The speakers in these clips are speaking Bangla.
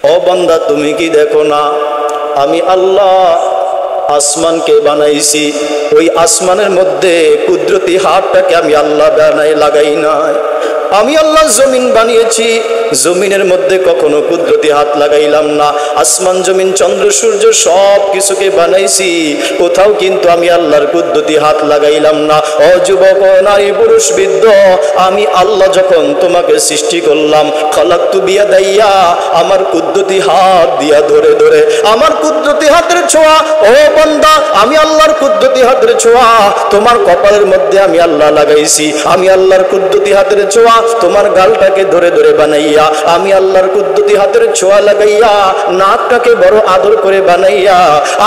ও বান্দা, তুমি কি দেখো না আমি আল্লাহ আসমানকে বানাইছি, ওই আসমানের মধ্যে কুদরতি হাতটাকে আমি আল্লাহ বানাই লাগাই নাই। আমি আল্লাহ জমিন বানিয়েছি, জমিনের মধ্যে কখনো কুদরতি হাত লাগাইলাম না। আসমান জমিন চন্দ্র সূর্য সব কিছুকে বানাইছি, কোথাও কিন্তু আমি আল্লাহর কুদরতি হাত লাগাইলাম না। ও যুবক, নারী, পুরুষ, বৃদ্ধ, আমি আল্লাহ যখন তোমাকে সৃষ্টি করলাম, খালাকতু বিয়াদাইয়া, আমার কুদরতি হাত দিয়া ধরে ধরে, আমার কুদরতি হাতের ছোঁয়া, ও বান্দা আমি আল্লাহর কুদরতি হাতের ছোঁয়া তোমার কপালের মধ্যে আমি আল্লাহ লাগাইছি। আমি আল্লাহর কুদরতি হাতের ছোঁয়া তোমার গালটাকে ধরে ধরে বানাইয়া, আমি আল্লাহর কুদরতি হাতের ছোঁয়া লাগাইয়া নাকটাকে বড় আদর করে বানাইয়া,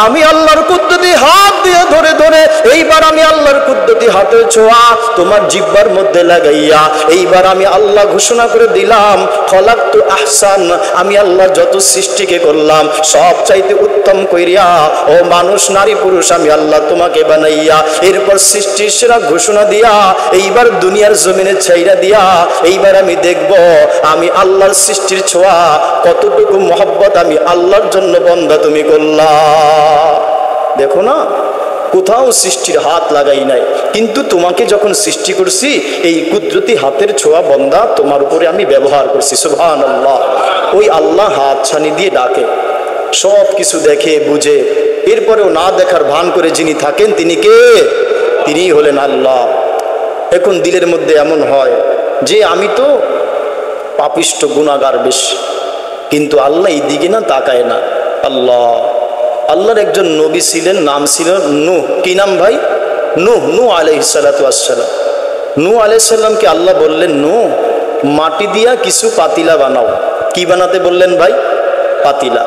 আমি আল্লাহর কুদরতি হাত দিয়ে ধরে ধরে এইবার আমি আল্লাহর কুদরতি হাতের ছোঁয়া তোমার জিহ্বার মধ্যে লাগাইয়া, এইবার আমি আল্লাহ ঘোষণা করে দিলাম, খলাকতু আহসান, আমি আল্লাহ যত সৃষ্টিকে করলাম সব চাইতে উত্তম কইরিয়া ও মানুষ, নারী, পুরুষ, আমি আল্লাহ তোমাকে বানাইয়া, এরপর সৃষ্টির সেরা ঘোষণা দিয়া এইবার দুনিয়ার জমিনে ছাইরা দিয়া এইবার আমি দেখব আমি আল্লাহর সৃষ্টির ছোঁয়া কতটুকু মহব্বত আমি আল্লাহর জন্য বান্দা তুমি করলা। দেখো না, কোথাও সৃষ্টির হাত লাগাই নাই, কিন্তু তোমাকে যখন সৃষ্টি করছি এই কুদরতি হাতের ছোঁয়া বান্দা তোমার উপরে আমি ব্যবহার করছি। সুবহানাল্লাহ। ওই আল্লাহ হাত ছানি দিয়ে ডাকে, সব কিছু দেখে বুঝে, এরপরেও না দেখার ভান করে যিনি থাকেন তিনি কে? তিনিই হলেন আল্লাহ। এখন দিলের মধ্যে এমন হয় যে আমি তো পাপিষ্ট গুনাহগার বেশি, কিন্তু আল্লাহ এই দিকে না তাকায় না। আল্লাহর একজন নবী ছিলেন, নাম ছিল নূহ। কি নাম ভাই? নূহ আলাইহিস সালাতু ওয়াস সালাম। নূহ আলাইহিস সালামকে আল্লাহ বললেন, নূহ মাটি দিয়া কিছু পাতিলা বানাও। কি বানাতে বললেন ভাই? পাতিলা।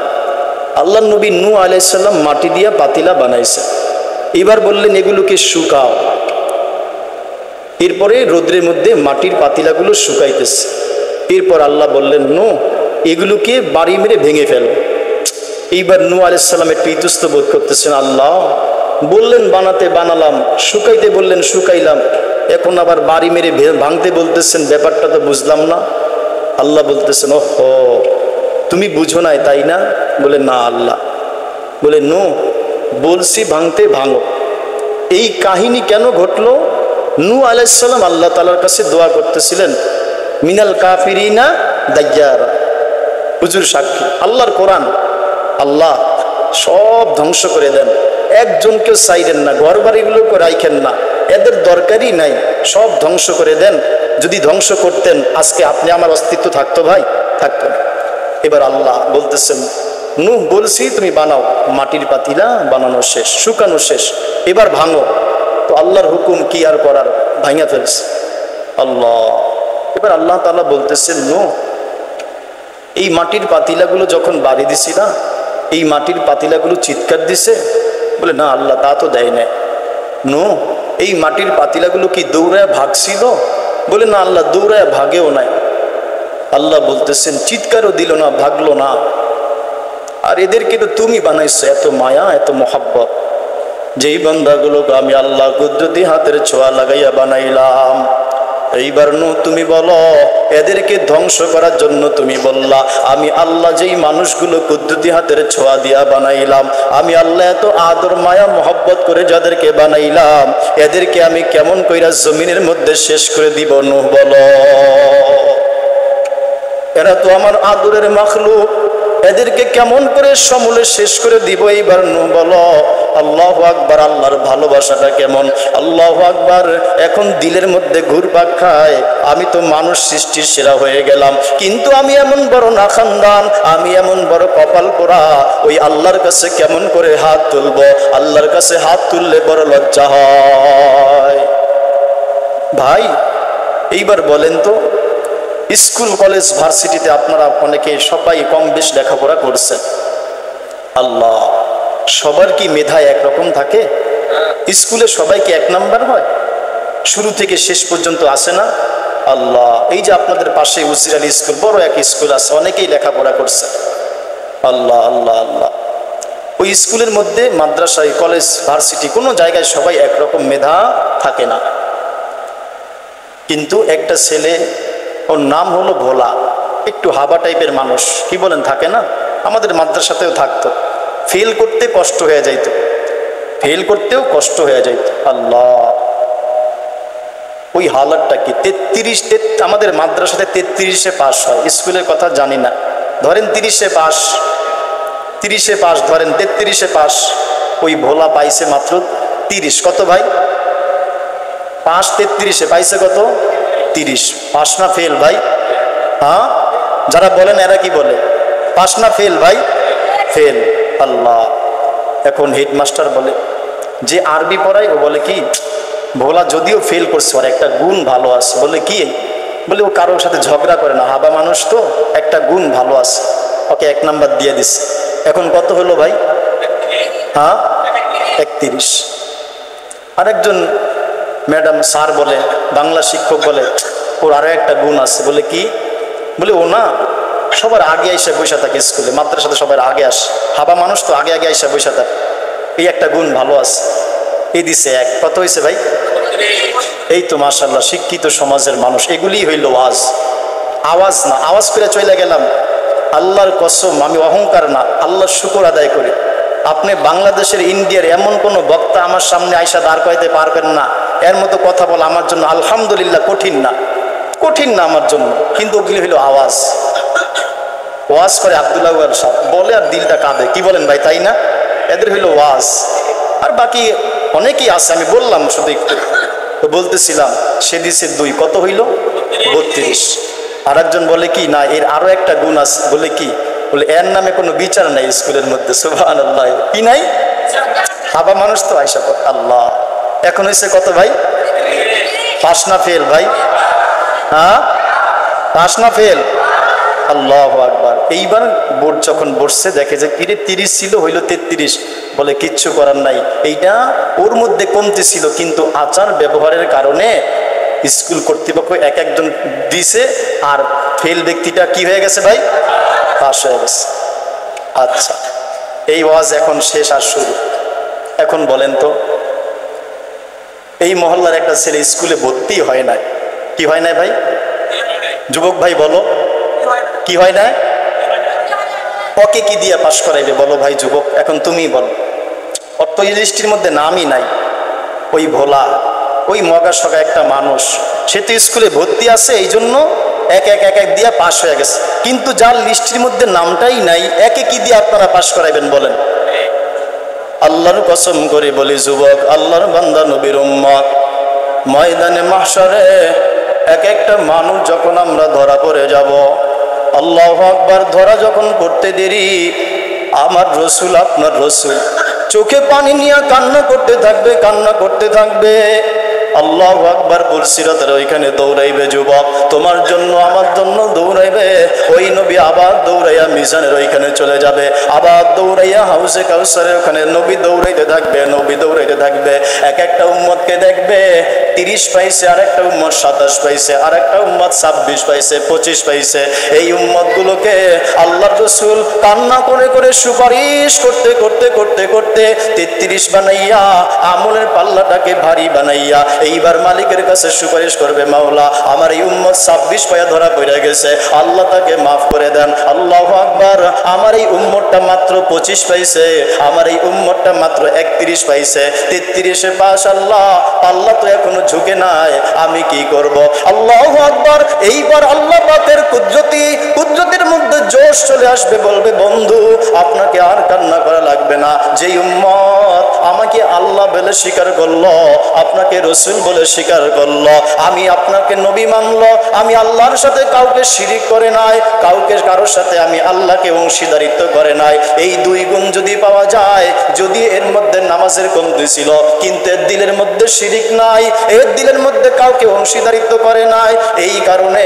আল্লাহ নবী নূহ আলাইহিস সালাম মাটি দিয়া পাতিলা বানাইছে। এবার বললেন এগুলোকে শুকাও। এরপরে রোদ্রের মধ্যে মাটির পাতিলাগুলো শুকাইতেছে। এরপর আল্লাহ বললেন, নূহ এগুলোকে বাড়ি মেরে ভেঙে ফেলো। এইবার নূহ আলাইহিস সালাম একটু ইতস্ত বোধ করতেছেন। আল্লাহ বললেন বানাতে বানালাম, শুকাইতে বললেন শুকাইলাম, এখন আবার বাড়ি মেরে ভাঙতে বলতেছেন, ব্যাপারটা তো বুঝলাম না। আল্লাহ বলতেছেন, ওহো তুমি বুঝো নাই তাই না? বলে না আল্লাহ। বলে নূহ বলছি ভাঙতে, ভাঙো। এই কাহিনী কেন ঘটলো? নূহ আলাইহিস সালাম আল্লাহ তাআলার কাছে দোয়া করতেছিলেন, মিনাল কাফিরিনা দাজ্জারা। হুজুর সাক্ষী, আল্লাহর কোরআন, আল্লাহ সব ধ্বংস করে দেন, একজনকেও চাইলেন না, ঘর বাড়িগুলোকে রাইখেন না, এদের দরকারই নাই, সব ধ্বংস করে দেন। যদি ধ্বংস করতেন আজকে আপনি আমার অস্তিত্ব থাকতো ভাই? থাকতো না। এবার আল্লাহ বলতেছেন, নূহ বলছি তুমি বানাও। মাটির পাতিলা বানানো শেষ, শুকানো শেষ, এবার ভাঙো। তো আল্লাহর হুকুম কি আর করার, ভাঙা ফেলছে আল্লাহ। এবার আল্লাহ তাআলা বলতেছেন, নূহ এই মাটির পাতিলাগুলো যখন বাড়ি দিছি না, এই মাটির পাতিলাগুলো চিৎকার দিছে? বলে না আল্লাহ, তা তো দেয় নাই। নূহ এই মাটির পাতিলাগুলো কি দৌড়ায় ভাগছিল? বলে না আল্লাহ, দৌড়ায় ভাগেও নাই। আল্লাহ বলতেছেন চিৎকারও দিল না, ভাগলো না। আর এদেরকে তো তুমি বানাইছো, এত মায়া, এত মোহাব্বত। যেই বান্দাগুলোকে আমি আল্লাহ কুদরতি হাতের ছোঁয়া লাগাইয়া বানাইলাম, এইবার নূহ তুমি বলো এদেরকে ধ্বংস করার জন্য তুমি বললা, আমি আল্লাহ যেই মানুষগুলো কুদরতি হাতের ছোঁয়া দিয়া বানাইলাম, আমি আল্লাহ এত আদর মায়া মোহব্বত করে যাদেরকে বানাইলাম, এদেরকে আমি কেমন কইরা জমিনের মধ্যে শেষ করে দিব? নূহ বলো, এরা তো আমার আদরের মাখলুক, এদেরকে কেমন করে সমূলে শেষ করে দিব? এইবার নূহ বলো। আল্লাহু আকবার, আল্লাহর ভালোবাসাটা কেমন! আল্লাহু আকবার। এখন দিলের মধ্যে ঘুরপাক খায়, আমি তো মানুষ সৃষ্টির সেরা হয়ে গেলাম, কিন্তু আমি এমন বড় না খানদান, আমি এমন বড় কপাল পোড়া, ওই আল্লাহর কাছে কেমন করে হাত তুলবো? আল্লাহর কাছে হাত তুললে বড় লজ্জা হয়। ভাই এইবার বলেন তো, স্কুল কলেজ ভার্সিটিতে আপনারা অনেকে সবাই কম বেশ লেখাপড়া করছেন, আল্লাহ সবার কি মেধা একরকম থাকে? স্কুলে সবাই কি এক নাম্বার হয়? শুরু থেকে শেষ পর্যন্ত আসে না? আল্লাহ এই যে আপনাদের পাশে উজির আলী স্কুল, বড় এক স্কুল আছে, অনেকেই লেখাপড়া করছে। আল্লাহ আল্লাহ আল্লাহ। ওই স্কুলের মধ্যে মাদ্রাসায়, কলেজ, ভার্সিটি কোনো জায়গায় সবাই একরকম মেধা থাকে না। কিন্তু একটা ছেলে, ওর নাম হলো ভোলা, একটু হাবা টাইপের মানুষ, কি বলেন, থাকে না? আমাদের মাদ্রাসাতেও থাকতো। ফেল করতে কষ্ট হয়ে যাইতো, ফেল করতেও কষ্ট হয়ে যাইতো। আল্লাহ, ওই হালাতটা কি! 33 আমাদের মাদ্রাসাতে 33-এ পাস হয়, স্কুলের কথা জানি না, ধরেন 30-এ পাস, 30-এ পাস ধরেন, 33-এ পাস। ওই ভোলা পাইছে মাত্র 30। কত ভাই? পাস 33-এ পাইছে কত? 30। পাস না ফেল ভাই? হ্যাঁ, যারা বলেন এরা কি বলে, পাস না ফেল ভাই? ফেল। আল্লাহ, এখন হেডমাস্টার বলে, যে আরবি পড়ায় ও বলে কি, ভোলা যদিও ফেল করছে ওর একটা গুণ ভালো আছে। বলে কি? বলে ও কারোর সাথে ঝগড়া করে না, হাবা মানুষ তো, একটা গুণ ভালো আছে, ওকে 1 নাম্বার দিয়ে দিছে। এখন কত হলো ভাই? হ্যাঁ, 31। আরেকজন ম্যাডাম স্যার বলে, বাংলা শিক্ষক বলে, ওর আরো একটা গুণ আছে। বলে কি? বলে ও না সবার আগে এসে বসে থাকে, স্কুলে মাদ্রাসাতে সবার আগে আসে, হাবা মানুষ তো, আগে আগে এসে বসে থাকে, এই একটা গুণ ভালো আছে। এই দিছে 1। কত হয়েছে ভাই? এই তো মাশাআল্লাহ, শিক্ষিত সমাজের মানুষ। এগুলি হইল ওয়াজ। আওয়াজ না, আওয়াজ করে চলে গেলাম। আল্লাহর কসম, আমি অহংকার না, আল্লাহর শুকর আদায় করি, আপনি বাংলাদেশের, ইন্ডিয়ার এমন কোনো বক্তা আমার সামনে আইসা দাঁড় করাইতে পারবেন না। এর মতো কথা বলা আমার জন্য আলহামদুলিল্লাহ কঠিন না, কঠিন না আমার জন্য। কিন্তু ওগুলি হইল আওয়াজ। ওয়াজ করে আব্দুল্লাহ সাহেব বলে আর দিলটা কাঁদে, কি বলেন ভাই, তাই না? এদের হইল ওয়াজ। আর বাকি অনেকেই আছে, আমি বললাম শুধু একটু তো বলতেছিলাম, সে দিছে 2। কত হইল? 32। আর একজন বলে কি, না এর আরো একটা গুণ আছে। বলে কি? বলে এর নামে কোনো বিচার নাই স্কুলের মধ্যে। সুবহানাল্লাহ, কি নাই? হাবা মানুষ তো আইসা পড়ে। আল্লাহ, এখন হয়েছে কত ভাই? পাস না ফেল ভাই? হ্যাঁ, পাস না ফেল? আল্লাহু আকবার। এইবার বোর্ড যখন বসছে, দেখে যে কিরে 30 ছিল, হইল 33। বলে কিচ্ছু করার নাই, এইটা ওর মধ্যে কমতি ছিল, কিন্তু আচার ব্যবহারের কারণে স্কুল কর্তৃপক্ষ এক একজন দিছে, আর ফেল ব্যক্তিটা কি হয়ে গেছে ভাই? পাস হয়ে গেছে। আচ্ছা, এই ওয়াজ এখন শেষ আর শুরু। এখন বলেন তো, এই মহল্লার একটা ছেলে স্কুলে ভর্তি হয় না, কি হয় না ভাই? যুবক ভাই বলো, কি হয় না? ওকে কি দিয়ে পাশ করাইবে বলো ভাই? যুবক, এখন তুমি বলো। ওর তো এই লিস্টির মধ্যে নামই নাই। ওই ভোলা, ওই মগা সগা একটা মানুষ, সে তো স্কুলে ভর্তি আছে, এই জন্য এক এক এক এক দিয়ে পাশ হয়ে গেছে। কিন্তু যার লিস্টির মধ্যে নামটাই নাই, একে কি দিয়ে আপনারা পাশ করাইবেন বলেন? আল্লাহর কসম করে বলি যুবক, আল্লাহর বান্দা, নবীর উম্মত, ময়দানে মাহশারে এক একটা মানুষ যখন আমরা ধরা পড়ে যাব, আল্লাহু আকবার, ধরা যখন পড়তে দেরি, আমার রসুল, আপনার রসুল চোখে পানি নিয়ে কান্না করতে থাকবে, কান্না করতে থাকবে। আল্লাহু আকবার, পুলসিরাতের ওইখানে দৌড়াইবে যুবক, তোমার জন্য আমার জন্য দৌড়াইবে। ওই নবী আবার দৌড়াইয়া মিজানের ওইখানে চলে যাবে, আবার দৌড়াইয়া হাউসে কাউসারের ওখানে নবী দৌড়াইতে থাকবে, নবী দৌড়াইতে থাকবে। এক একটা উম্মতকে দেখবে 30 পাইছে, আর একটা উম্মত 27 পাইছে, আর একটা উম্মত 26 পাইছে, 25 পাইছে। এই উম্মত গুলোকে আল্লাহর রাসূল কান্না করে করে সুপারিশ করতে করতে করতে করতে 33 বানাইয়া আমলের পাল্লাটাকে ভারী বানাইয়া এইবার মালিকের কাছে সুপারিশ করবে, মাওলা আমার এই উম্মত 26 পায়া ধরা পড়ে গেছে, আল্লাহ তাকে মাফ করে দেন। আল্লাহু আকবার, আমার এই উম্মতটা মাত্র 25 পাইছে, আমার এই উম্মতটা মাত্র 31 পাইছে, 33-এ পাস। আল্লাহ, আল্লাহ তো এখনো ঝুঁকে নাই, আমি কি করব? আল্লাহু আকবার। এইবার আল্লাহ পাকের কুদরতের মধ্যে জোশ চলে আসবে, বলবে, বন্ধু আপনাকে আর কান্না করা লাগবে না। যেই উম্মত আমাকে আল্লাহ বলে স্বীকার করলো, আপনাকে রসুল বলে স্বীকার করলো, আমি আপনাকে নবী মানলো, আমি আল্লাহর সাথে কাউকে শিরিক করে নাই, কাউকে কারোর সাথে আমি আল্লাহকে অংশীদারিত্ব করে নাই, এই 2 গুণ যদি পাওয়া যায়, যদি এর মধ্যে নামাজের কমতি ছিল, কিন্তু এর দিলের মধ্যে শিরিক নাই, এর দিলের মধ্যে কাউকে অংশীদারিত্ব করে নাই, এই কারণে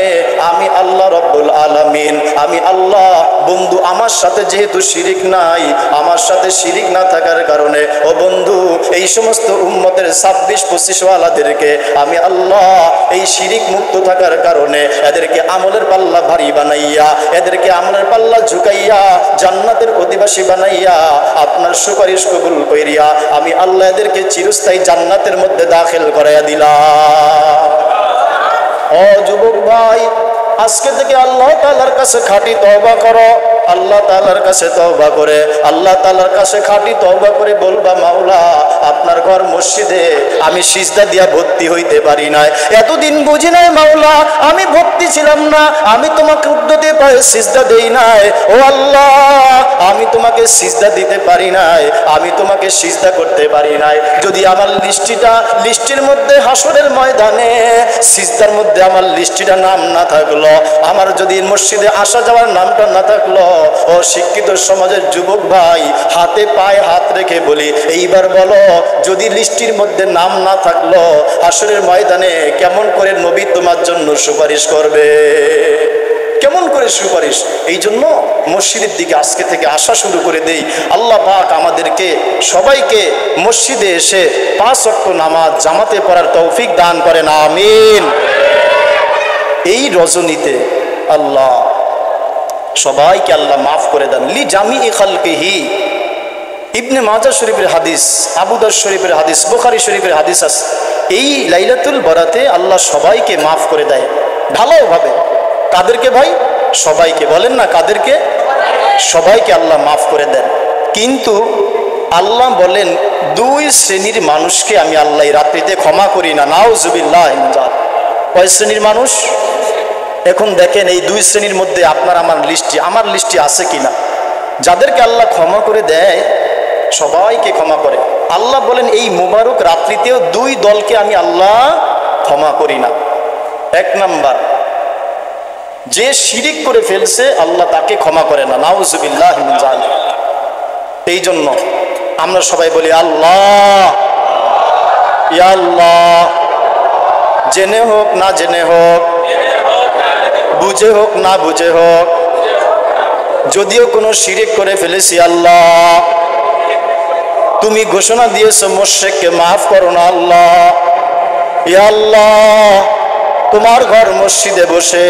আমি আল্লাহ রব্বুল আলামিন, আমি আল্লাহ, বন্ধু আমার সাথে যেহেতু শিরিক নাই, আমার সাথে শিরিক না থাকার কারণে, ও বন্ধু, এই সমস্ত উম্মতের 26-25 ওয়ালাদেরকে আমি আল্লাহ এই শিরিক মুক্ত থাকার কারণে এদেরকে আমলের পাল্লা ভারী বানাইয়া, এদেরকে আমলের পাল্লা ঝুঁকাইয়া জান্নাতের অধিবাসী বানাইয়া আপনার সুপারিশ কবুল কইরিয়া আমি আল্লাহ এদেরকে চিরস্থায়ী জান্নাতের মধ্যে দাখিল করাইয়া দিলাম। ও যুবক ভাই, আজকে থেকে আল্লাহ তাআলার কাছে খাঁটি তওবা করো। আল্লাহ তাআলার কাছে তওবা করে, আল্লাহ তাআলার কাছে খাঁটি তওবা করে বলবা, মাওলা আপনার ঘর মসজিদে আমি সিজদা দিয়া ভর্তি হইতে পারি নাই, এতদিন বুঝি নাই মাওলা, আমি ভর্তি ছিলাম না, আমি তোমাকে উদ্যতে পায়ে সিজদা দেই নাই। ও আল্লাহ, আমি তোমাকে সিজদা দিতে পারি নাই, আমি তোমাকে সিজদা করতে পারি নাই। যদি আমার লিস্টির মধ্যে হাসরের ময়দানে সিজদার মধ্যে আমার লিস্টিটা নাম না থাকলো, আমার যদি মসজিদে আসা যাওয়ার নামটা না থাকলো, ও শিক্ষিত সমাজের যুবক ভাই, হাতে পায়ে হাত রেখে বলি, এইবার বলো, যদি লিস্টির মধ্যে নাম না থাকলো, হাসরের ময়দানে কেমন করে নবী তোমার জন্য সুপারিশ করবে? কেমন করে সুপারিশ? এই জন্য মসজিদের দিকে আজকে থেকে আসা শুরু করে দেই। আল্লাহ পাক আমাদেরকে সবাইকে মসজিদে এসে 5 ওয়াক্ত নামাজ জামাতে পড়ার তৌফিক দান করেন, আমিন। এই রজনীতে আল্লাহ সবাইকে আল্লাহ মাফ করে দেন। লি জামিই খালকিহি, ইবনে মাজাহ শরীফের হাদিস, আবু দাউদ শরীফের হাদিস, বুখারী শরীফের হাদিস আছে। এই লাইলাতুল বরাতে আল্লাহ সবাইকে মাফ করে দেয় ভালোভাবে। কাদেরকে ভাই? সবাইকে। বলেন না কাদেরকে? সবাইকে আল্লাহ মাফ করে দেন। কিন্তু আল্লাহ বলেন 2 শ্রেণীর মানুষকে আমি আল্লাহ রাত্রিতে ক্ষমা করি না। নাউজুবিল্লাহ। কয় শ্রেণীর মানুষ? এখন দেখেন এই 2 শ্রেণীর মধ্যে আপনার আমার লিস্টে আছে কিনা। যাদেরকে আল্লাহ ক্ষমা করে দেয়, সবাইকে ক্ষমা করে। আল্লাহ বলেন এই মুবারক রাত্রিতেও 2 দলকে আমি আল্লাহ ক্ষমা করি না। 1 নাম্বার, যে শিরিক করে ফেলছে আল্লাহ তাকে ক্ষমা করে না। নাউজুবিল্লাহ মিন যালিক। এই জন্য আমরা সবাই বলি, আল্লাহ, ইয়া আল্লাহ, জেনে হোক না জেনে হোক, বুঝে হোক না বুঝে হোক, যদিও কোনো শিরিক করে ফেলেছি, আল্লাহ তুমি ঘোষণা দিয়েছো মুশরিককে মাফ করো না। আল্লাহ, ইয়া আল্লাহ, তোমার ঘর মসজিদে বসে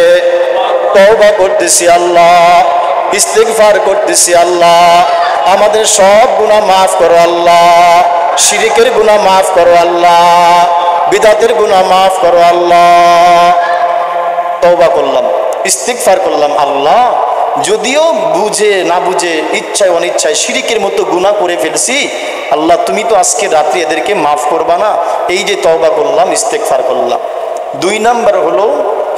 তওবা করতেছি আল্লাহ, ইস্তিগফার করতেছি আল্লাহ, আমাদের সব গুনাহ মাফ করো আল্লাহ, শিরিকের গুনাহ মাফ করো আল্লাহ, বিদআতের গুনাহ মাফ করো আল্লাহ। তওবা করলাম, ইস্তিগফার করলাম। আল্লাহ, যদিও বুঝে না বুঝে, ইচ্ছায় অনিচ্ছায় শিরিকের মতো গুনাহ করে ফেলছি, আল্লাহ তুমি তো আজকে রাত্রি এদেরকে মাফ করবা না। এই যে তওবা করলাম, ইস্তিগফার করলাম। 2 নাম্বার হলো,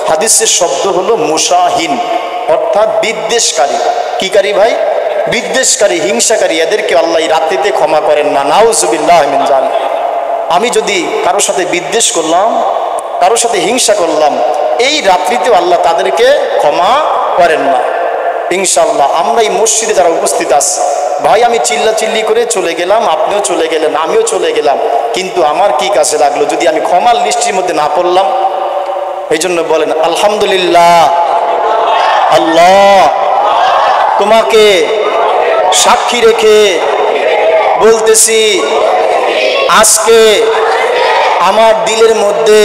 হাদিসের শব্দ হলো মুশাহিন, অর্থাৎ বিদ্বেষকারী। কি কারী ভাই? বিদ্বেষকারী, হিংসাকারী। এদেরকে আল্লাহ রাত্রিতে ক্ষমা করেন না। নাউজুবিল্লাহ মিন যালিক। আমি যদি কারোর সাথে বিদ্বেষ করলাম, কারোর সাথে হিংসা করলাম, এই রাত্রিতেও আল্লাহ তাদেরকে ক্ষমা করেন না। ইনশাআল্লাহ আমরা এই মসজিদে যারা উপস্থিত আছি ভাই, আমি চিল্লাচিল্লি করে চলে গেলাম, আপনিও চলে গেলেন, আমিও চলে গেলাম, কিন্তু আমার কি কাজে লাগলো যদি আমি ক্ষমার লিস্টির মধ্যে না পড়লাম? এই জন্য বলেন আলহামদুলিল্লাহ। আল্লাহ, তোমাকে সাক্ষী রেখে বলতেছি, আজকে আমার দিলের মধ্যে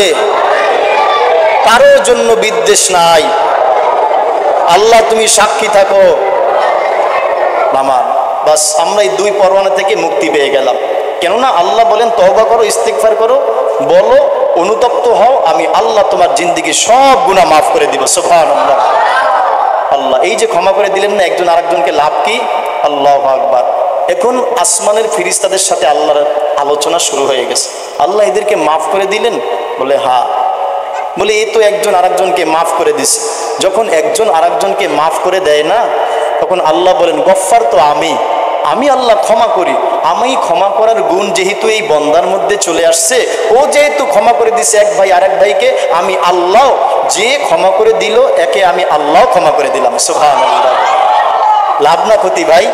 কারোর জন্য বিদ্বেষ নাই। আল্লাহ তুমি সাক্ষী থাকো। নামান বাস, আমরা এই 2 পরোয়ানা থেকে মুক্তি পেয়ে গেলাম। কেননা আল্লাহ বলেন তওবা করো, ইস্তিগফার করো, বলো, অনুতপ্ত হও, আমি আল্লাহ তোমার জিন্দেগি সব গুনাহ মাফ করে দিব। সুবহানাল্লাহ। আল্লাহ এই যে ক্ষমা করে দিলেন না একজন আরেকজনকে, লাভ কি? আল্লাহু আকবার। এখন আসমানের ফেরেশতাদের সাথে আল্লাহর আলোচনা শুরু হয়ে গেছে। আল্লাহ এদেরকে মাফ করে দিলেন? বলে হ্যাঁ। বলে এই তো একজন আরেকজনকে মাফ করে দিছে। যখন একজন আরেকজনকে মাফ করে দেয় না, তখন আল্লাহ বলেন গফফার তো আমি আল্লাহ ক্ষমা করি। আমি ক্ষমা করার গুণ যেহেতু এই বন্দার মধ্যে চলে আসছে, ও যেহেতু ক্ষমা করে দিছে এক ভাই আরেক ভাইকে, আমি আল্লাহ যে ক্ষমা করে দিল একে আমি আল্লাহ ক্ষমা করে দিলাম। সুবহানাল্লাহ। লাভ না ক্ষতি ভাই?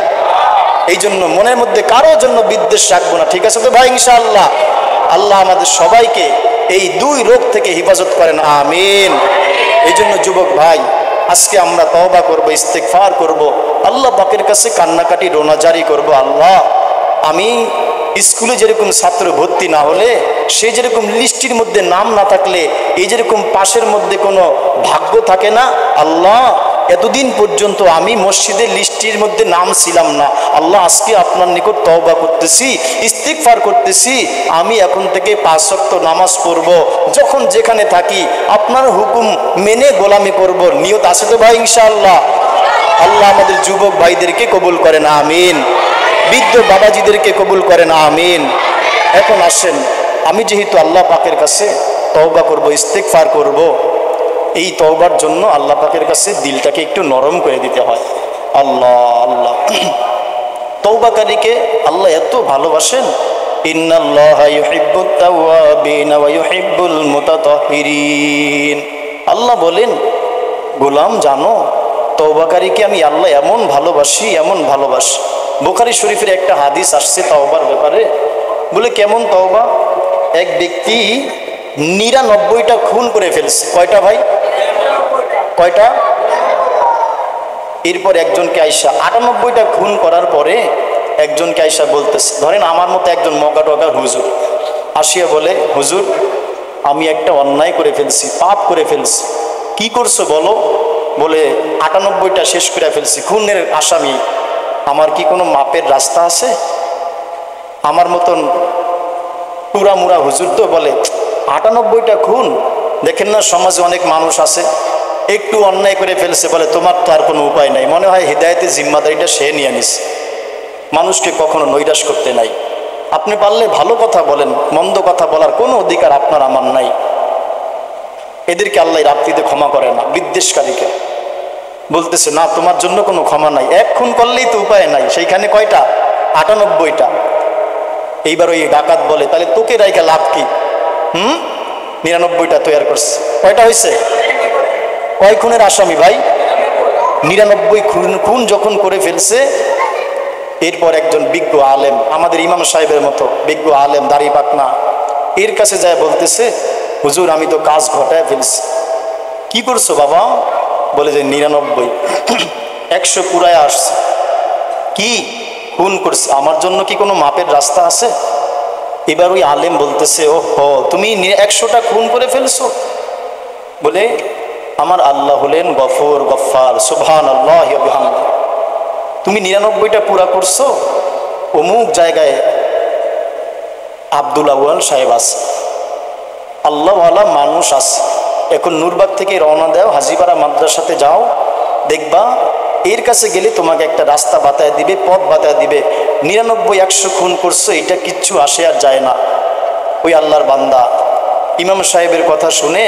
এই জন্য মনের মধ্যে কারোর জন্য বিদ্বেষ রাখবো না। ঠিক আছে তো ভাই? ইনশাআল্লাহ আল্লাহ আমাদের সবাইকে এই 2 রোগ থেকে হেফাজত করেন, আমিন। এই জন্য যুবক ভাই, আজকে আমরা তওবা করব, ইস্তিগফার করব, আল্লাহ পাকের কাছে কান্নাকাটি রোনাজারি করব। আল্লাহ, আমি স্কুলে যেরকম ছাত্র ভর্তি না হলে, সে যেরকম লিস্টির মধ্যে নাম না থাকলে, এই যেরকম পাশের মধ্যে কোনো ভাগ্য থাকে না, আল্লাহ এতদিন পর্যন্ত আমি মসজিদের লিস্টের মধ্যে নাম ছিলাম না, আল্লাহ আজকে আপনার নিকট তওবা করতেছি, ইস্তিগফার করতেছি, আমি এখন থেকে 5 ওয়াক্ত নামাজ পড়ব, যখন যেখানে থাকি আপনার হুকুম মেনে গোলামি করব। নিয়ত আছে তো ভাই ইনশাআল্লাহ? আল্লাহ আমাদের যুবক ভাইদেরকে কবুল করেন, আমিন। বৃদ্ধ বাবাজিদেরকে কবুল করেন, আমিন। এখন আসেন, আমি যেহেতু আল্লাহ পাকের কাছে তওবা করব, ইস্তিগফার করব, এই তওবার জন্য আল্লাহ পাকের কাছে দিলটাকে একটু নরম করে দিতে হয়। আল্লাহ আল্লাহ তওবাকারীকে আল্লাহ এত ভালোবাসেন, ইন্নাল্লাহা ইউহিব্বুত তাওয়াবিনা ওয়া ইউহিব্বুল মুতাতাহহিরিন। আল্লাহ বলেন, গোলাম জানো তওবাকারীকে আমি আল্লাহ এমন ভালোবাসি, এমন ভালোবাসি। বুখারী শরীফের একটা হাদিস আসছে তওবার ব্যাপারে, বলে কেমন তওবা? এক ব্যক্তি 99টা খুন করে ফেলছে। কয়টা ভাই? কয়টা? এরপর একজনকে আইসা 98টা খুন করার পরে একজনকে আইসা বলতেছে, ধরেন আমার মতো একজন মগা টগা হুজুর আসিয়া বলে, হুজুর আমি একটা অন্যায় করে ফেলছি, পাপ করে ফেলছি। কি করছো বলো? বলে 98টা শেষ করে ফেলছি, খুনের আসামি, আমার কি কোনো মাপের রাস্তা আছে? আমার মতন পুরা মুরা হুজুর তো বলে 98টা খুন, দেখেন না সমাজে অনেক মানুষ আছে একটু অন্যায় করে ফেলছে, বলে তোমার তো আর কোনো উপায় নাই, মনে হয় হিদায়াতের জিম্মাদারিটা সে নিয়ে নিছে, মানুষকে কখনো নৈরাশ করতে নাই। আপনি পারলে ভালো কথা বলেন, মন্দ কথা বলার কোনো অধিকার আপনার আমার নাই। এদেরকে আল্লাহ রাত্রিতে ক্ষমা করে না। বিদ্বেষকারীকে বলতেছে, না তোমার জন্য কোনো ক্ষমা নাই, এক খুন করলেই তো উপায় নাই, সেইখানে কয়টা? 98টা। এইবার ওই ডাকাত বলে, তাহলে তোকে রাইখা লাভ কি? 99টা তৈরি করছে। কয়টা হয়েছে? কয় খুনের আসামি ভাই? 99 খুন যখন করে ফেলছে, এরপর একজন বিজ্ঞ আলেম, আমাদের ইমাম সাহেবের মতো বিজ্ঞ আলেম, দাড়ি পাকনা, এর কাছে যায় বলতেছে, হুজুর আমি তো কাজ ঘটায় ফেলছি। কি করছো বাবা? বলে যে 99, 100 পুরায় আসছে। কি খুন করছে? আমার জন্য কি কোনো মাপের রাস্তা আছে? এবার ওই আলেম বলতেছে, ও হো তুমি 100টা খুন করে ফেলছো? বলে আমার আল্লাহ হলেন গফুর গফফার, সুবহানাল্লাহ ওয়া বিহামদিহি। তুমি 99টা পুরা করছো, অমুক জায়গায় আব্দুল আউয়াল সাহেব আছে, আল্লাহওয়ালা মানুষ আছে, এখন নূরবাগ থেকে রওনা দাও, হাজিপাড়া মাদ্রাসাতে যাও, দেখবা এর কাছে গেলে তোমাকে একটা রাস্তা বাতায় দিবে, পথ বাতায় দিবে। 99 100 খুন করছো, এটা কিচ্ছু আসে আর যায় না। ওই আল্লাহর বান্দা ইমাম সাহেবের কথা শুনে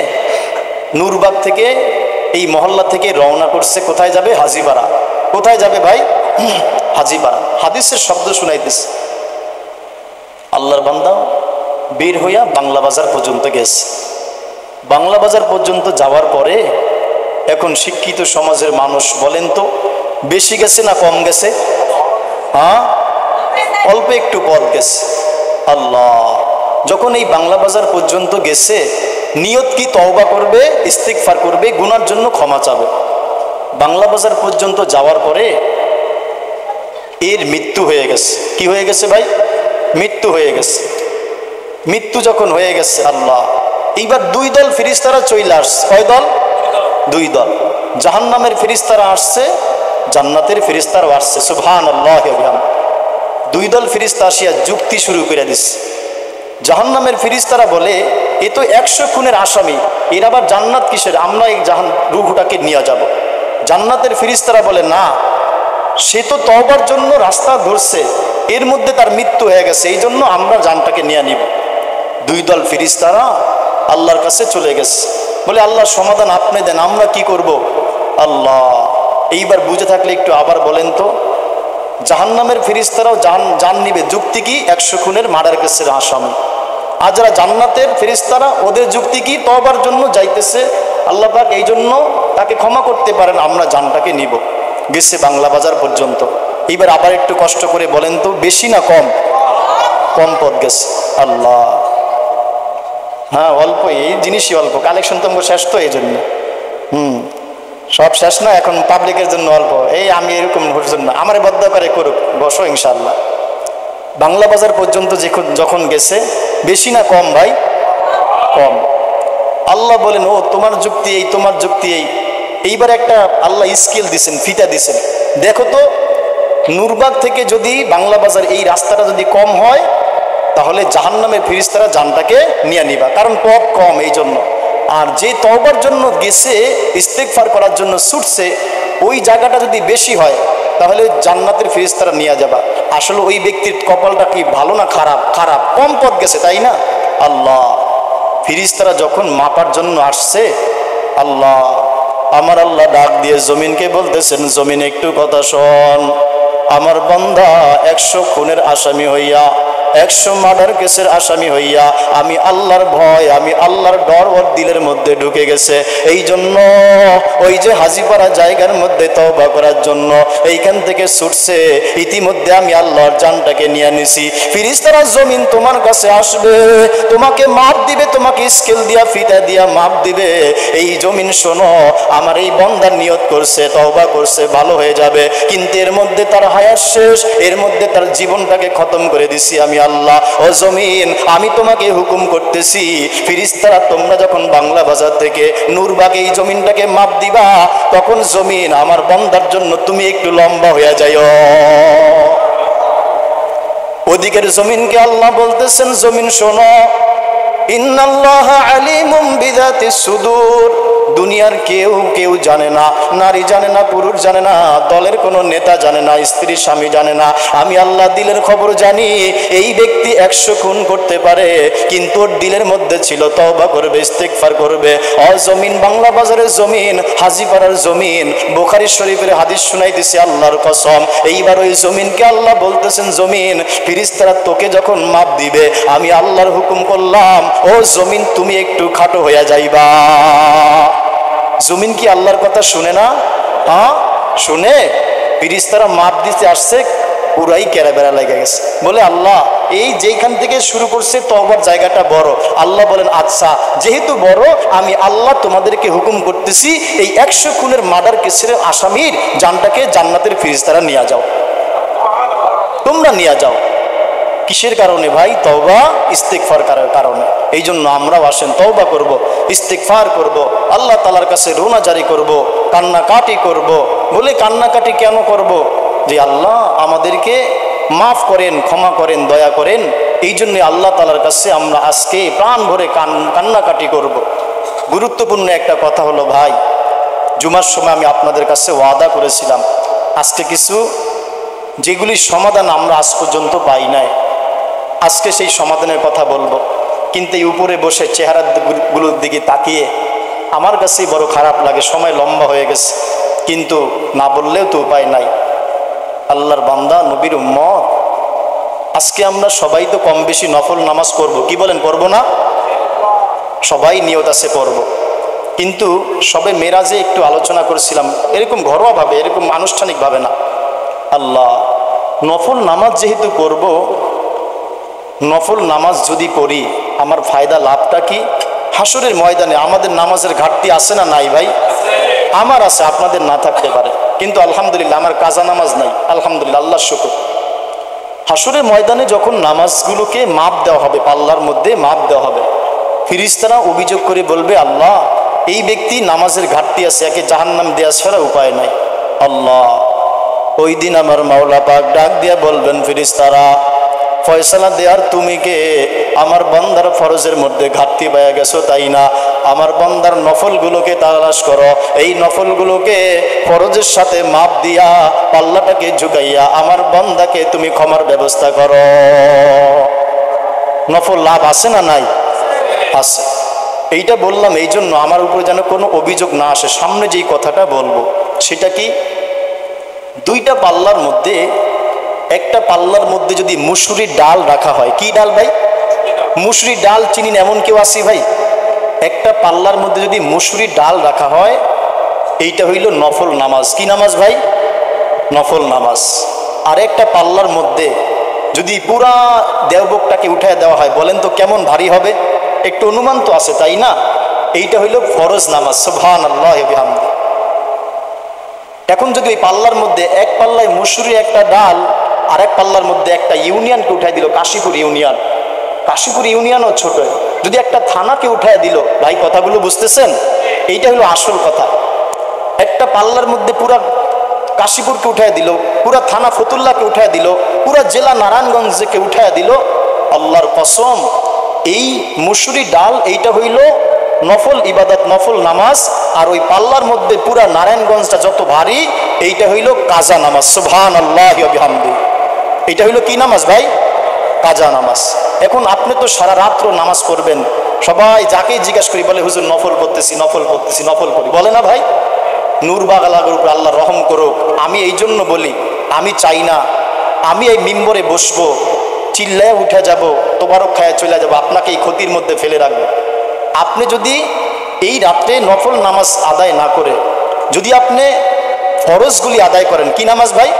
নূরবাগ থেকে, এই মহল্লা থেকে রওনা করছে, কোথায় যাবে? হাজিপাড়া। কোথায় যাবে ভাই? হাজিপাড়া। হাদিসের শব্দ শুনাইতেছে। আল্লাহর বান্দা বের হইয়া বাংলা বাজার পর্যন্ত গেছে। বাংলা বাজার পর্যন্ত যাওয়ার পরে এখন শিক্ষিত সমাজের মানুষ বলেন তো, বেশি গেছে না কম গেছে? হ্যাঁ, অল্প একটু পথ গেছে। আল্লাহ, যখন এই বাংলা বাজার পর্যন্ত গেছে, নিয়ত কি? তওবা করবে, ইস্তিগফার করবে, গুনার জন্য ক্ষমা চাবে। বাংলা বাজার পর্যন্ত যাওয়ার পরে এর মৃত্যু হয়ে গেছে। কি হয়ে গেছে ভাই? মৃত্যু হয়ে গেছে। মৃত্যু যখন হয়ে গেছে, আল্লাহ, এইবার 2 দল ফেরেশতারা চলে আসছে। কয় দল? 2 দল। জাহান্নামের ফেরেশতারা আসছে, জান্নাতের ফেরেশতারাও আসছে। সুবহানাল্লাহ ওয়া বিহামদিহি। 2 দল ফেরেশতা আসিয়া যুক্তি শুরু করে দিচ্ছে। জাহান্নামের ফেরেশতারা বলে, এ তো 100 খুনের আসামি, এর আবার জান্নাত কিসের? আমরা এই রূহটাকে নিয়ে যাব। জান্নাতের ফেরেশতারা বলে, না, সে তো তওবার জন্য রাস্তা ধরছে, এর মধ্যে তার মৃত্যু হয়ে গেছে, এই জন্য আমরা জানটাকে নিয়ে নিব। 2 দল ফেরেশতারা আল্লাহর কাছে চলে গেছে, বলে আল্লাহ সমাধান আপনি দেন, আমরা কি করব? আল্লাহ, এইবার বুঝে থাকলে একটু আবার বলেন তো। জাহান্নামের ফেরেশতারাও জান নিবে, যুক্তি কি? 100 খুনের মার্ডার কেসের আসামি। আর যারা জান্নাতের ফেরেশতারা, ওদের যুক্তি কি? তওবার জন্য যাইতেছে, আল্লাহ পাক এই জন্য তাকে ক্ষমা করতে পারেন, আমরা জানটাকে নিব। গেছে বাংলা বাজার পর্যন্ত। এইবার আবার একটু কষ্ট করে বলেন তো, বেশি না কম? কম পথ গেছে। আল্লাহ, হ্যাঁ অল্প, এই জিনিসই অল্প, কালেকশন তো শেষ তো এই জন্য। সব শেষ না, এখন পাবলিকের জন্য অল্প। এই আমি এরকম হুজুর না, আমার বদ্ধ করে করুক, বসো ইনশাআল্লাহ। বাংলা বাজার পর্যন্ত যখন গেছে, বেশি না কম ভাই? কম। আল্লাহ বলেন, ও তোমার যুক্তি এই, তোমার যুক্তি এই, এইবার একটা আল্লাহ স্কেল দিছেন, ফিতা দিছেন, দেখো তো নূরবাগ থেকে যদি বাংলা বাজার এই রাস্তাটা যদি কম হয় তাহলে জাহান্নামের ফেরেশতারা জানটাকে নিয়ে নিবা, কারণ পথ কম এই জন্য। আর যে তওবার জন্য গেছে, ইস্তেগফার করার জন্য ছুটছে, ওই জায়গাটা যদি বেশি হয় তাহলে জান্নাতের ফেরেশতারা নিয়ে যাবা। আসলে ওই ব্যক্তির কপালটা কি ভালো না খারাপ? খারাপ, কম পথ গেছে, তাই না? আল্লাহ, ফেরেশতারা যখন মাপার জন্য আসছে, আল্লাহ আমার আল্লাহ ডাক দিয়ে জমিনকে বলতেছেন, জমিন একটু কথা শোন, আমার বান্দা 100 খুনের আসামি হইয়া, 100 মার্ডার কেসের আসামি হইয়া আমি আল্লাহর ভয়, আমি আল্লাহর ডর ওর দিলের মধ্যে ঢুকে গেছে। এই জন্য ওই যে হাজিপাড়া জায়গার মধ্যে তওবা করার জন্য এইখান থেকে ছুটছে, ইতিমধ্যে আমি আল্লাহর জানটাকে নিয়ে নিছি। ফেরেশতারা জমিন তোমার কাছে আসবে, তোমাকে মাপ দিবে, তোমাকে স্কেল দিয়া ফিতা দিয়া মাপ দিবে। এই জমিন শোনো, আমার এই বান্দা নিয়ত করছে, তওবা করছে, ভালো হয়ে যাবে, কিন্তু এর মধ্যে তার হায়াত শেষ, এর মধ্যে তার জীবনটাকে খতম করে দিছি আমি আল্লাহ। ও জমিন, আমি তোমাকে হুকুম করতেছি, ফেরেশতারা তোমরা যখন বাংলা বাজার থেকে নূরবাগে এই জমিনটাকে মাপ দিবা, তখন জমিন আমার বান্দার জন্য তুমি একটু লম্বা হয়ে যাইও। ওদিকের জমিনকে আল্লাহ বলতেছেন, জমিন শোনো, ইন্নাল্লাহা আলিমুম বিযাতিস সুদূর। দুনিয়ার কেউ জানে না, নারী জানে না, পুরুষ জানে না, দলের কোনো নেতা জানে না, স্ত্রী স্বামী জানে না, আমি আল্লাহ দিলের খবর জানি। এই ব্যক্তি 100 খুন করতে পারে, কিন্তু ওর দিলের মধ্যে ছিল তওবা করবে, ইস্তেগফার করবে। ও জমিন, বাংলা বাজারের জমিন, হাজিপাড়ার জমিন, বুখারী শরীফের হাদিস শুনাইতেছে আল্লাহর কসম। এইবার ওই জমিনকে আল্লাহ বলতেছেন, জমিন ফেরেশতারা তোকে যখন মাপ দিবে, আমি আল্লাহর হুকুম করলাম, ও জমিন তুমি একটু খাটো হইয়া যাইবা। জমিন কি আল্লাহর কথা শুনে না? হ্যাঁ শুনে। ফেরেশতারা মাপ দিতে আসছে, পুরাই কেরাবেরা লেগে গেছে, বলে আল্লাহ এই যেখান থেকে শুরু করছে তওবার জায়গাটা বড়। আল্লাহ বলেন, আচ্ছা যেহেতু বড়, আমি আল্লাহ তোমাদেরকে হুকুম করতেছি, এই 100 খুনের মার্ডার কেসের আসামির জানটাকে জান্নাতের ফেরেশতারা নিয়ে যাও, তোমরা নিয়ে যাও। কিসের কারণে ভাই? তওবা ইস্তেগফার করার কারণে। এই জন্য আমরাও আসেন তওবা করব, ইস্তেগফার করব, আল্লাহ তাআলার কাছে রোনা জারি করব, কান্নাকাটি করব। বলে কান্নাকাটি কেন করব? যে আল্লাহ আমাদেরকে মাফ করেন, ক্ষমা করেন, দয়া করেন। এই জন্য আল্লাহ তাআলার কাছে আমরা আজকে প্রাণ ভরে কান্নাকাটি করব। গুরুত্বপূর্ণ একটা কথা হলো ভাই, জুমার সময় আমি আপনাদের কাছে ওয়াদা করেছিলাম, আজকে কিছু যেগুলির সমাধান আমরা আজ পর্যন্ত পাই নাই, আজকে সেই সমাধানের কথা বলবো। কিন্তু এই উপরে বসে চেহারাগুলোর দিকে তাকিয়ে আমার কাছেই বড় খারাপ লাগে, সময় লম্বা হয়ে গেছে, কিন্তু না বললেও তো উপায় নাই। আল্লাহর বান্দা, নবীর উম্মত, আজকে আমরা সবাই তো কম বেশি নফল নামাজ করব, কি বলেন পড়বো না? সবাই নিয়ত আছে পড়ব, কিন্তু সবে মেরাজে একটু আলোচনা করছিলাম, এরকম ঘরোয়াভাবে, এরকম আনুষ্ঠানিকভাবে না। আল্লাহ, নফল নামাজ যেহেতু করব, নফল নামাজ যদি পড়ি আমার ফায়দা লাভটা কি? হাসরের ময়দানে আমাদের নামাজের ঘাটতি আছে না নাই ভাই? আমার আছে, আপনাদের না থাকতে পারে, কিন্তু আলহামদুলিল্লাহ আমার কাজা নামাজ নাই, আলহামদুলিল্লাহ, আল্লাহর শুকর। হাসরের ময়দানে যখন নামাজগুলোকে মাপ দেওয়া হবে, পাল্লার মধ্যে মাপ দেওয়া হবে, ফেরেশতারা অভিযোগ করে বলবে, আল্লাহ এই ব্যক্তি নামাজের ঘাটতি আছে, একে জাহান্নাম দেওয়া ছাড়া উপায় নাই। আল্লাহ, ওই দিন আমার মাওলা পাক ডাক দিয়া বলবেন, ফেরেশতারা ফয়সালা দেয়ার তুমি কে? আমার বান্দার ফরজের মধ্যে ঘাটতি পাইয়া গেছো, তাই না? আমার বান্দার নফলগুলোকে তালাশ করো, এই নফলগুলোকে ফরজের সাথে মাপ দিয়া পাল্লাটাকে ঝুঁকাইয়া আমার বান্দাকে তুমি ক্ষমার ব্যবস্থা করো। নফল লাভ আছে না নাই? আছে। এইটা বললাম এই জন্য আমার উপরে যেন কোনো অভিযোগ না আসে। সামনে যেই কথাটা বলবো সেটা কি, দুইটা পাল্লার মধ্যে, একটা পাল্লার মধ্যে যদি মুসুরির ডাল রাখা হয়, কি ডাল ভাই? মুসুরির ডাল চিনিন এমন কেউ আছে ভাই? একটা পাল্লার মধ্যে যদি মুসুরির ডাল রাখা হয়, এইটা হইল নফল নামাজ। কি নামাজ ভাই? নফল নামাজ। আর একটা পাল্লার মধ্যে যদি পুরা দেওবকটাকে উঠায় দেওয়া হয়, বলেন তো কেমন ভারী হবে? একটু অনুমান তো আছে, তাই না? এইটা হইল ফরজ নামাজ। সুবহানাল্লাহ ওয়া বিহামদিহি। এখন যদি ওই পাল্লার মধ্যে এক পাল্লায় মুসুরি একটা ডাল, আর এক পাল্লার মধ্যে একটা ইউনিয়নকে উঠাই দিল, কাশীপুর ইউনিয়ন, কাশীপুর ইউনিয়নও ছোট, যদি একটা থানাকে উঠায় দিল, ভাই কথাগুলো বুঝতেছেন? এইটা হলো আসল কথা। একটা পাল্লার মধ্যে পুরা কাশীপুরকে উঠায় দিল, পুরা থানা ফতুল্লাহকে উঠায় দিল, পুরা জেলা নারায়ণগঞ্জকে উঠায় দিল। আল্লাহর কসম, এই মুসুরি ডাল এইটা হইল নফল ইবাদত, নফল নামাজ। আর ওই পাল্লার মধ্যে পুরা নারায়ণগঞ্জটা যত ভারী, এইটা হইল কাজা নামাজ। সুবহানাল্লাহি ওয়া বিহামদিহি। এইটা হইল কি নামাজ ভাই? কাজা নামাজ। এখন আপনি তো সারা রাত্র নামাজ পড়বেন, সবাই যাকেই জিজ্ঞাসা করি বলে হুজুর নফল পড়তেছি, নফল পড়তেছি, নফল পড়ি, বলে না ভাই? নূর বাগালাগের উপর আল্লাহ রহম করুক। আমি এই জন্য বলি, আমি চাই না আমি এই মিম্বরে বসবো, চিল্লায় উঠে যাব, তোবারক খায় চলে যাব, আপনাকে এই ক্ষতির মধ্যে ফেলে রাখবো। আপনি যদি এই রাত্রে নফল নামাজ আদায় না করে যদি আপনি ফরজগুলি আদায় করেন, কি নামাজ ভাই?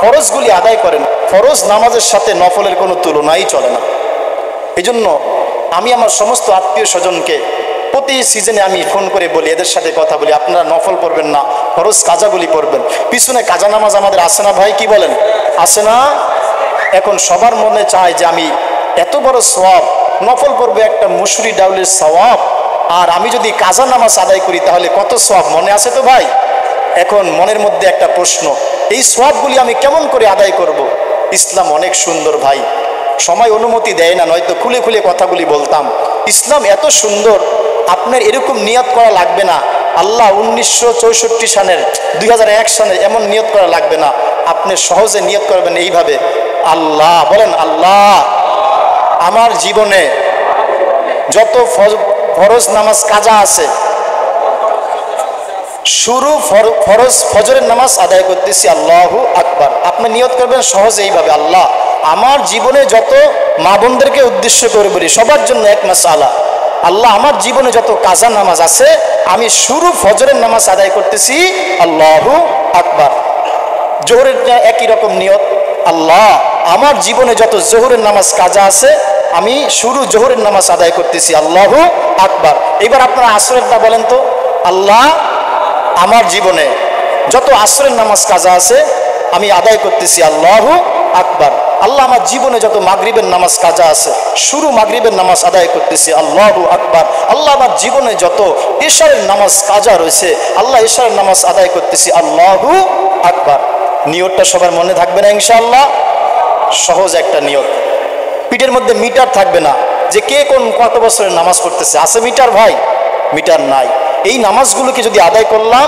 ফরজগুলি আদায় করেন, ফরজ নামাজের সাথে নফলের কোনো তুলনাই চলে না। এই জন্য আমি আমার সমস্ত আত্মীয় স্বজনকে প্রতি সিজনে আমি ফোন করে বলি, এদের সাথে কথা বলি, আপনারা নফল পড়বেন না, ফরজ কাজাগুলি পড়বেন। পিছনে কাজা নামাজ আমাদের আসে না ভাই? কি বলেন, আসে না? এখন সবার মনে চায় যে আমি এত বড় সওয়াব, নফল পড়বে একটা মুসুরি ডাউলের সওয়াব, আর আমি যদি কাজা নামাজ আদায় করি তাহলে কত সওয়াব, মনে আছে তো ভাই? এখন মনের মধ্যে একটা প্রশ্ন, এই সওয়াবগুলি আমি কেমন করে আদায় করব? ইসলাম অনেক সুন্দর ভাই, সময় অনুমতি দেয় না, নয়তো খুলে খুলে কথাগুলি বলতাম। ইসলাম এত সুন্দর, আপনার এরকম নিয়ত করা লাগবে না আল্লাহ 1964 সালের 2001 সালের এমন নিয়ত করা লাগবে না। আপনি সহজে নিয়ত করবেন এইভাবে, আল্লাহ বলেন, আল্লাহ আমার জীবনে যত ফরজ নামাজ কাজা আছে, শুরু ফরজ ফজরের নামাজ আদায় করতেছি, আল্লাহু আকবার। আপনি নিয়ত করবেন সহজে এইভাবে, আল্লাহ আমার জীবনে যত মা বোনদেরকে উদ্দেশ্য করে বলি, সবার জন্য এক মাসআলা, আল্লাহ আমার জীবনে যত কাজা নামাজ আছে আমি শুরু ফজরের নামাজ আদায় করতেছি, আল্লাহু আকবার। জোহরের একই রকম নিয়ত, আল্লাহ আমার জীবনে যত জোহরের নামাজ কাজা আছে আমি শুরু জোহরের নামাজ আদায় করতেছি, আল্লাহু আকবার। এবার আপনারা আসরেরটা বলেন তো, আল্লাহ আমার জীবনে যত আসরের নামাজ কাজা আছে আমি আদায় করতেছি, আল্লাহু আকবার। আল্লাহ আমার জীবনে যত মাগরিবের নামাজ কাজা আছে শুরু মাগরিবের নামাজ আদায় করতেছি, আল্লাহু আকবার। আল্লাহ আমার জীবনে যত ইশারের নামাজ কাজা রয়েছে আল্লাহ ইশারের নামাজ আদায় করতেছি, আল্লাহু আকবার। নিয়তটা সবার মনে থাকবে না ইনশাআল্লাহ? সহজ একটা নিয়ত, পিঠের মধ্যে মিটার থাকবে না যে কে কোন কত বছরের নামাজ পড়তেছে, আছে মিটার ভাই? মিটার নাই। এই নামাজগুলোকে যদি আদায় করলাম,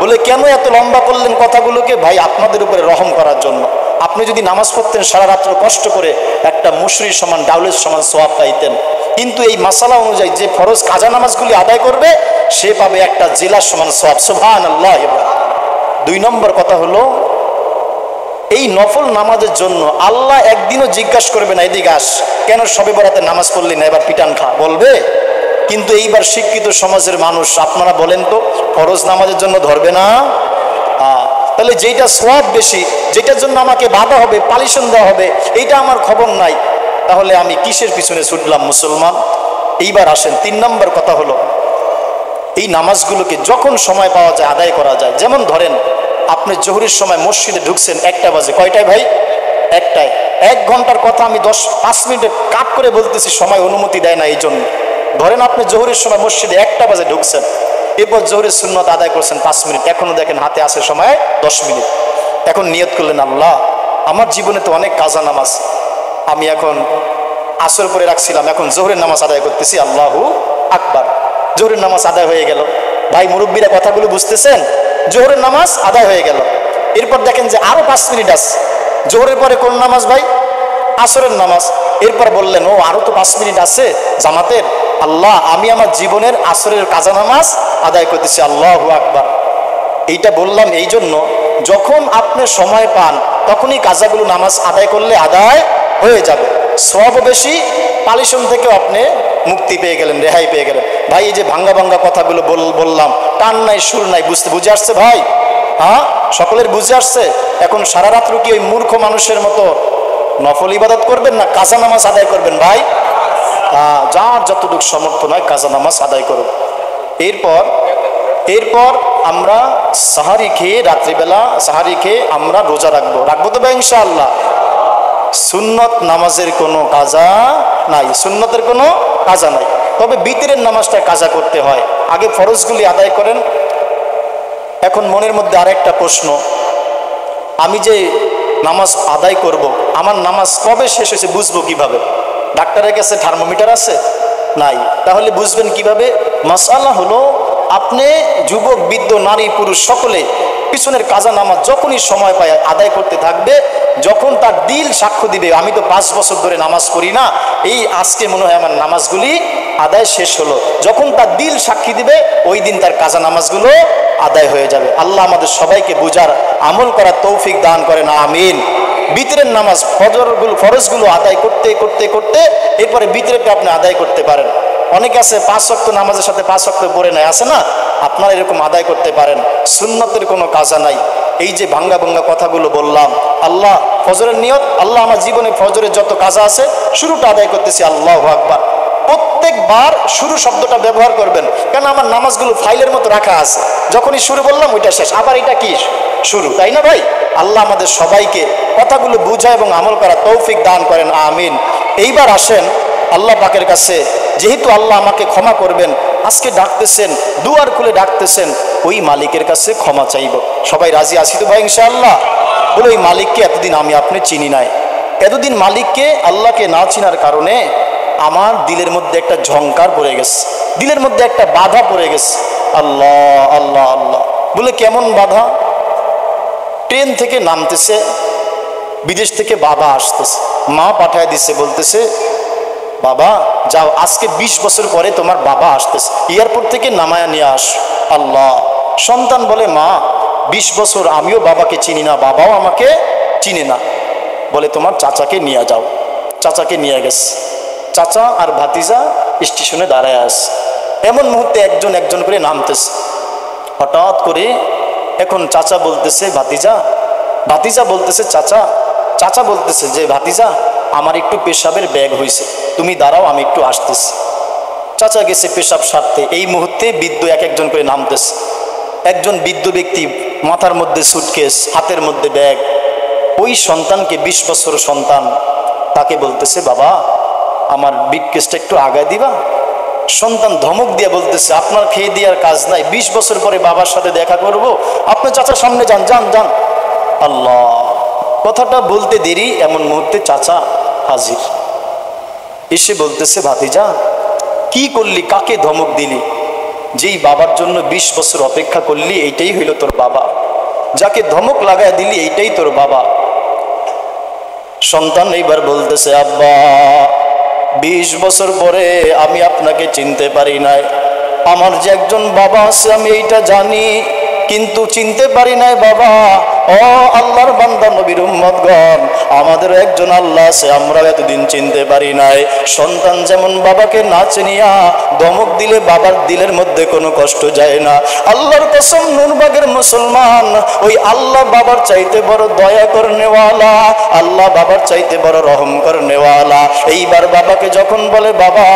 বলে কেন এত লম্বা করলেন কথাগুলোকে? ভাই আপনাদের উপরে রহম করার জন্য। আপনি যদি নামাজ পড়তেন সারা রাত্র কষ্ট করে, একটা মুসরির সমান ডাউলের সমান সওয়াব পাইতেন। কিন্তু এই মাসালা অনুযায়ী যে ফরজ কাজা নামাজগুলি আদায় করবে সে পাবে একটা জেলার সমান সওয়াব। সুবহানাল্লাহ। 2 নম্বর কথা হলো, এই নফল নামাজের জন্য আল্লাহ একদিনও জিজ্ঞাসা করবে না, এদিকে আস, কেন সবে বরাতে নামাজ পড়লি না, এবার পিটান খা, বলবে? কিন্তু এইবার শিক্ষিত সমাজের মানুষ, আপনারা বলেন তো, ফরজ নামাজের জন্য ধরবে না? তাহলে যেটা সওয়াব বেশি, যেটার জন্য আমাকে বাধা হবে, পালিশন দেওয়া হবে, এইটা আমার খবর নাই, তাহলে আমি কিসের পিছনে ছুটলাম মুসলমান? এইবার আসেন 3 নম্বর কথা হলো, এই নামাজগুলোকে যখন সময় পাওয়া যায় আদায় করা যায়। যেমন ধরেন আপনি জোহরের সময় মসজিদে ঢুকছেন 1টা বাজে, কয়টায় ভাই? 1টায়। 1 ঘন্টার কথা আমি 5 মিনিটে কাট করে বলতেছি, সময় অনুমতি দেয় না। এই জন্য ধরেন আপনি জোহরের সময় মসজিদে 1টা বাজে ঢুকছেন, এরপর জোহরের সুন্নত আদায় করছেন 5 মিনিট, এখনো দেখেন হাতে আছে সময় 10 মিনিট। এখন নিয়ত করলেন, আল্লাহ আমার জীবনে তো অনেক কাজা নামাজ আমি এখন আসর পরে রাখছিলাম, এখন জোহরের নামাজ আদায় করতেছি, আল্লাহু আকবার। জোহরের নামাজ আদায় হয়ে গেল। ভাই মুরব্বীরা কথাগুলো বুঝতেছেন? জোহরের নামাজ আদায় হয়ে গেল। এরপর দেখেন যে আরো 5 মিনিট আছে। জোহরের পরে কোন নামাজ ভাই? আসরের নামাজ। এরপর বললেন, ও আরো তো 5 মিনিট আছে জামাতের, আল্লাহ আমি আমার জীবনের আসরের কাজা নামাজ আদায় করতেছি, আল্লাহু আকবার। এইটা বললাম এই জন্য, যখন আপনি সময় পান তখনই কাজাগুলো নামাজ আদায় করলে আদায় হয়ে যাবে। সওয়াব বেশি, পালিশন থেকেও আপনি মুক্তি পেয়ে গেলেন, রেহাই পেয়ে গেলেন। ভাই এই যে ভাঙ্গা ভাঙ্গা কথাগুলো বললাম, টান নাই সুর নাই, বুঝে আসছে ভাই? হ্যাঁ, সকলের বুঝে আসছে? এখন সারা রাত্র কি ওই মূর্খ মানুষের মতো নফল ইবাদত করবেন না কাজা নামাজ আদায় করবেন ভাই? যার যতটুকু সমর্থ নয় কাজা নামাজ আদায় করুন। এরপর আমরা সাহারি খেয়ে, রাত্রিবেলা সাহারি খেয়ে আমরা রোজা রাখবো তো ভাই ইনশাআল্লাহ? সুন্নত নামাজের কোনো কাজা নাই, সুন্নতের কোনো কাজা নাই। তবে বিতরের নামাজটা কাজা করতে হয়। আগে ফরজগুলি আদায় করেন, এখন মনের মধ্যে আরেকটা প্রশ্ন, আমি যে নামাজ আদায় করব, আমার নামাজ কবে শেষ হয়েছে বুঝবো কিভাবে? ডাক্তারের কাছে থার্মোমিটার আছে? নাই। তাহলে বুঝবেন কিভাবে? মাসআলা হলো, আপনি যুবক, বৃদ্ধ, নারী, পুরুষ সকলে পিছনের কাজা নামাজ যখনই সময় পায় আদায় করতে থাকবে। যখন তার দিল সাক্ষ্য দিবে, আমি তো 5 বছর ধরে নামাজ পড়ি না, এই আজকে মনে হয় আমার নামাজগুলি আদায় শেষ হলো, যখন তার দিল সাক্ষী দিবে ওই দিন তার কাজা নামাজগুলো আদায় হয়ে যাবে। আল্লাহ আমাদের সবাইকে বুঝার, আমল করার তৌফিক দান করেন, আমিন। বিতরের নামাজ ফরজগুলো আদায় করতে করতে করতে এরপরে বিতরেটা আপনি আদায় করতে পারেন। অনেকে আছে 5 ওয়াক্ত নামাজের সাথে 5 ওয়াক্ত পড়ে নেয়, আছে না? আপনারা এরকম আদায় করতে পারেন, সুন্নতের কোনো কাজা নাই। এই যে ভাঙ্গা ভাঙ্গা কথাগুলো বললাম, আল্লাহ ফজরের নিয়ত, আল্লাহ আমার জীবনে ফজরের যত কাজা আছে শুরুটা আদায় করতেছি, আল্লাহু আকবার। প্রত্যেকবার শুরু শব্দটা ব্যবহার করবেন, কেন আমার নামাজগুলো ফাইলের মতো রাখা আছে, যখনই শুরু বললাম ওইটা শেষ, আবার এটা কি শুরু, তাই না ভাই? আল্লাহ আমাদের সবাইকে কথাগুলো বুঝা এবং আমল করা তৌফিক দান করেন, আমিন। এইবার আসেন আল্লাহ পাকের কাছে, যেহেতু আল্লাহ আমাকে ক্ষমা করবেন, আজকে ডাকতেছেন, দুয়ার খুলে ডাকতেছেন, ওই মালিকের কাছে ক্ষমা চাইব। সবাই রাজি আছি তো ভাই ইনশাআল্লাহ? বলে ওই মালিককে এতদিন আমি আপনি চিনি নাই, এতদিন মালিককে আল্লাহকে না চিনার কারণে আমার দিলের মধ্যে একটা ঝংকার পড়ে গেছে, দিলের মধ্যে একটা বাধা পড়ে গেছে। আল্লাহ আল্লাহ আল্লাহ বলে কেমন বাধা? ট্রেন থেকে নামতেছে, বিদেশ থেকে বাবা আসতেছে, মা পাঠায় দিচ্ছে, বলতেছে বাবা যাও, আজকে 20 বছর পরে তোমার বাবা আসতেছে, এয়ারপোর্ট থেকে নামায়া নিয়ে আস। আল্লাহ। সন্তান বলে মা 20 বছর আমিও বাবাকে চিনি না, বাবাও আমাকে চিনে না, বলে তোমার চাচাকে নিয়ে যাও। চাচাকে নিয়ে গেছে, চাচা আর ভাতিজা স্টেশনে দাঁড়ায় আছে। এমন মুহূর্তে একজন একজন করে নামতেছে। হঠাৎ করে এখন চাচা বলতেছে ভাতিজা, ভাতিজা বলতেছে চাচা, চাচা বলতেছে যে ভাতিজা আমার একটু পেশাবের ব্যাগ হয়েছে, তুমি দাঁড়াও আমি একটু আসতেছি। চাচা গেছে পেশাব সারতে। এই মুহূর্তে বৃদ্ধ এক একজন করে নামতেছে। একজন বৃদ্ধ ব্যক্তি, মাথার মধ্যে সুটকেস, হাতের মধ্যে ব্যাগ, ওই সন্তানকে 20 বছর সন্তান, তাকে বলতেছে বাবা আমার ব্রিফকেসটা একটু আগায় দিবা। সন্তান ধমক দিয়ে বলতেছে আপনার খেয়ে দেওয়ার কাজ নাই, 20 বছর পরে বাবার সাথে দেখা করব, আপনি চাচার সামনে যান যান যান। আল্লাহ। কথাটা বলতে দেরি, এমন মুহূর্তে চাচা হাজির। এসে বলতেছে ভাতিজা কি করলি, কাকে ধমক দিলি? যেই বাবার জন্য 20 বছর অপেক্ষা করলি এইটাই হইল তোর বাবা, যাকে ধমক লাগায় দিলি এইটাই তোর বাবা। সন্তান এইবার বলতেছে আব্বা 20 বছর পরে আমি আপনাকে চিনতে পারি নাই, আমার যে একজন বাবা আছে আমি এইটা জানি, কিন্তু চিনতে পারি নাই বাবা। ও আল্লাহর বান্দা নবীর উম্মতগণ, আমাদের একজন আল্লাহ আছে, আমরা এতদিন চিনতে পারি নাই। সন্তান যেমন বাবাকে না চিনিয়া ধমক দিলে বাবার দিলের মধ্যে কোনো কষ্ট যায় না। আল্লাহর কসম নূরবাগের মুসলমান, ওই আল্লাহ বাবার চাইতে বড় দয়া করনেওয়ালা, আল্লাহ বাবার চাইতে বড় রহম করনেওয়ালা। এইবার বাবাকে যখন বলে বাবা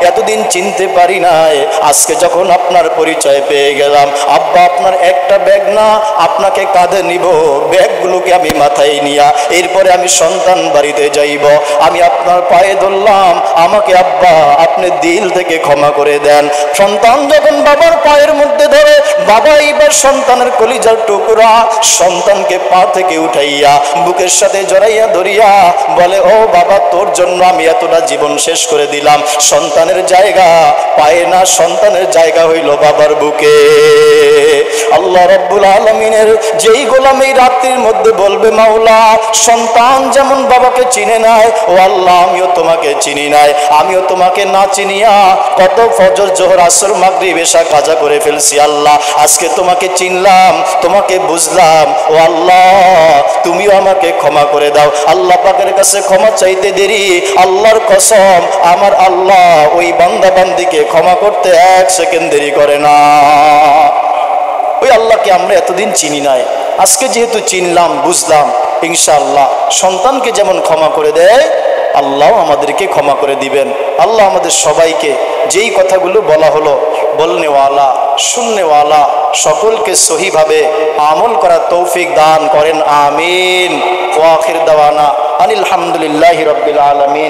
এতদিন চিনতে পারি নাই, আজকে যখন আপনার পরিচয় পেয়ে গেলাম, আব্বা আপনার একটা ব্যাগ না, আপনাকে কাঁধে নিব, ব্যাগগুলোকে আমি মাথায় নিয়া এরপরে আমি সন্তান বাড়িতে যাইব। আমি আপনার পায়ে ধরলাম, আমাকে আব্বা আপনি দিল থেকে ক্ষমা করে দেন। সন্তান যখন বাবার পায়ের মধ্যে ধরে, বাবা এইবার সন্তানের কলিজার টুকরা সন্তানকে পা থেকে উঠাইয়া বুকের সাথে জড়াইয়া ধরিয়া বলে ও বাবা তোর জন্য আমি এতটা জীবন শেষ করে দিলাম। সন্তানের জায়গা পায়ে না, সন্তানের জায়গা হইল বাবার বুকে। আল্লাহ রাব্বুল আলামিনের যেই গোলাম এই রাত্রির মধ্যে বলবে মাওলা সন্তান যেমন বাবাকে চিনে নাই, ও আল্লাহ আমিও তোমাকে চিনি নাই, আমিও তোমাকে না চিনিয়া কত ফজর জোহর আসর মাগরিব এশা কাজা করে ফেলছি। আল্লাহ আজকে তোমাকে চিনলাম, তোমাকে বুঝলাম, ও আল্লাহ তুমিও আমাকে ক্ষমা করে দাও। আল্লাহ পাকের কাছে ক্ষমা চাইতে দেরি, আল্লাহর কসম আমার আল্লাহ ওই বান্দা বান্দিকে ক্ষমা করতে 1 সেকেন্ড দেরি করে না। ওই আল্লাহকে আমরা এতদিন চিনি নাই, আজকে যেহেতু চিনলাম বুঝলাম, ইনশাআল্লাহ সন্তানকে যেমন ক্ষমা করে দেয় আল্লাহ আমাদেরকে ক্ষমা করে দিবেন। আল্লাহ আমাদের সবাইকে যেই কথাগুলো বলা হলো বলনেওয়ালা শুননেওয়ালা সকলকে সহিভাবে আমল করার তৌফিক দান করেন, আমিন। ওয়া আখির দাওয়ানা আনিল হামদুলিল্লাহি রাব্বিল আলামিন।